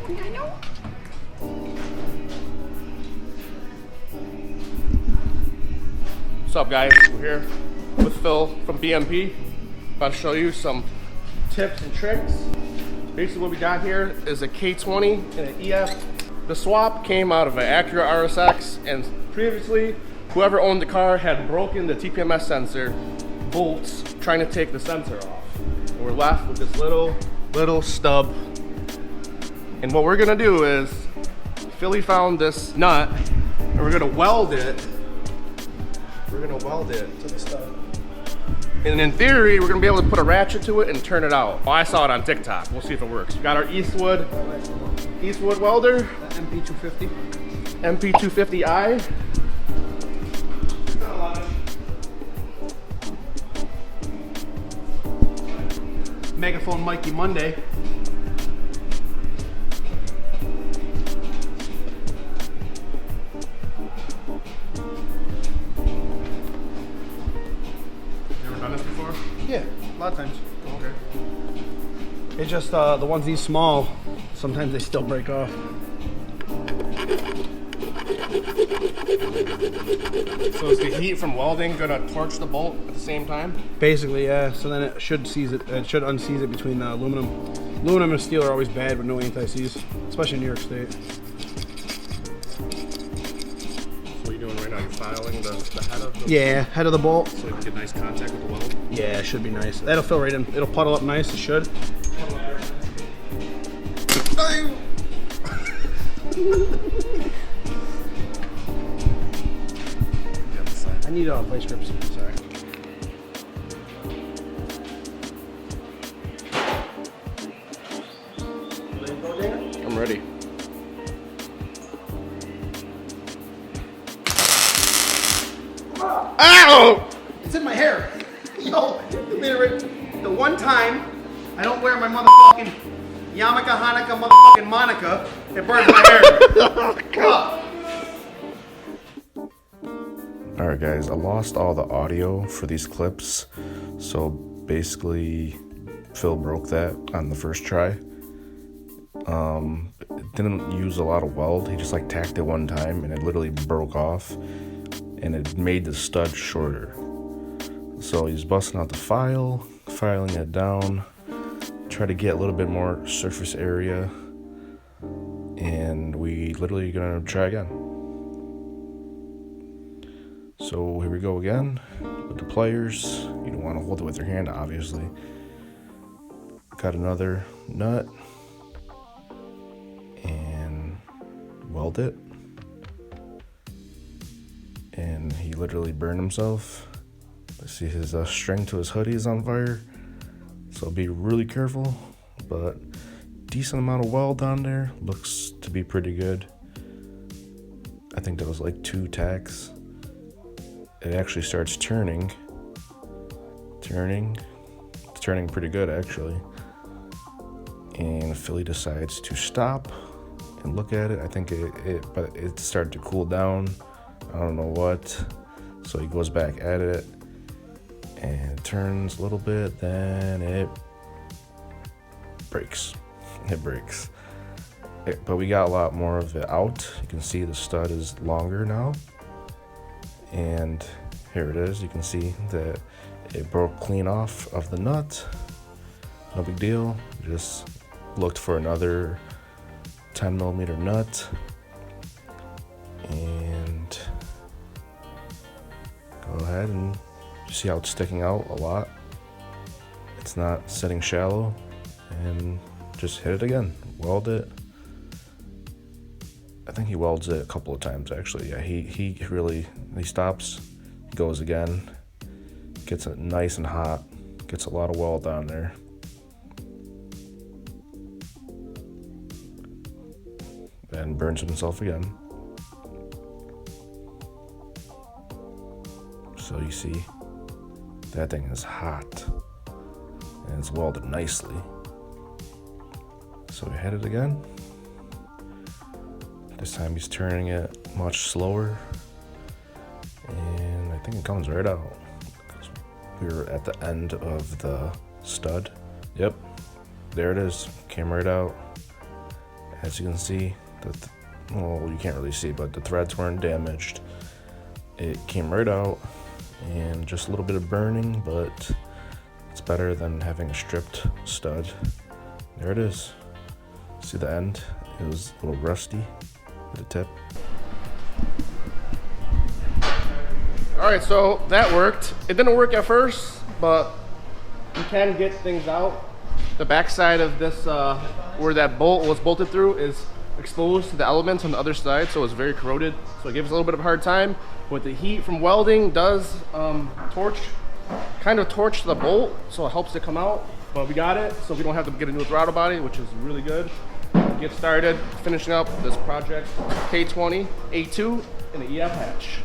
I know. What's up, guys? We're here with Phil from BMP. About to show you some tips and tricks. Basically what we got here is a K20 and an EF. The swap came out of an Acura RSX, and previously whoever owned the car had broken the TPS sensor bolts trying to take the sensor off. And we're left with this little stub. And what we're gonna do is, Philly found this nut and we're gonna weld it. We're gonna weld it to the stub. And in theory, we're gonna be able to put a ratchet to it and turn it out. Oh, I saw it on TikTok. We'll see if it works. We got our Eastwood welder. MP250. MP250i. Megaphone Mikey Monday. Yeah, a lot of times. Okay. It's just the ones these small, sometimes they still break off. So is the heat from welding gonna torch the bolt at the same time? Basically, yeah. So then it should seize it. It should unseize it between aluminum. Aluminum and steel are always bad with no anti-seize, especially in New York State. What are you doing right now? You're filing the head of the head of the bolt. So you can get nice contact with the weld? Yeah, it should be nice. That'll fill right in. It'll puddle up nice, it should. I need vice grips. Sorry. I'm ready. Ow! It's in my hair. Yo, the one time I don't wear my motherfucking Yamaka Hanukkah motherfucking Monica, it burns my hair. Oh, God. Alright guys, I lost all the audio for these clips, so basically Phil broke that on the first try. Didn't use a lot of weld, he just like tacked it one time and it literally broke off and it made the stud shorter. So he's busting out the filing it down, try to get a little bit more surface area, and we literally gonna try again. So here we go again with the pliers. You don't want to hold it with your hand, obviously. Got another nut and weld it. And he literally burned himself. Let's see, his string to his hoodie is on fire. So be really careful, but decent amount of weld on there. Looks to be pretty good. I think that was like 2 tacks. It actually starts turning pretty good actually. And Philly decides to stop and look at it. I think but it started to cool down. I don't know what. So he goes back at it and it turns a little bit, then it breaks. It breaks. But we got a lot more of it out. You can see the stud is longer now. And here it is. You can see that it broke clean off of the nut. No big deal. Just looked for another 10mm nut. And go ahead and you see how it's sticking out a lot. It's not sitting shallow. And just hit it again. Weld it. I think he welds it a couple of times actually. Yeah, he stops, he goes again, gets it nice and hot, gets a lot of weld on there. And burns himself again. So you see, that thing is hot and it's welded nicely. So we hit it again. This time he's turning it much slower, and I think it comes right out. We're at the end of the stud. Yep, there it is, came right out. As you can see, well, you can't really see, but the threads weren't damaged. It came right out, and just a little bit of burning, but it's better than having a stripped stud. There it is. See the end? It was a little rusty at the tip. All right, so that worked. It didn't work at first, but you can get things out. The backside of this, where that bolt was bolted through, is exposed to the elements on the other side, so it's very corroded. So it gives us a little bit of a hard time. But the heat from welding does torch the bolt, so it helps it come out. But we got it, so we don't have to get a new throttle body, which is really good. Get started finishing up this project, K20 A2 in the EF hatch.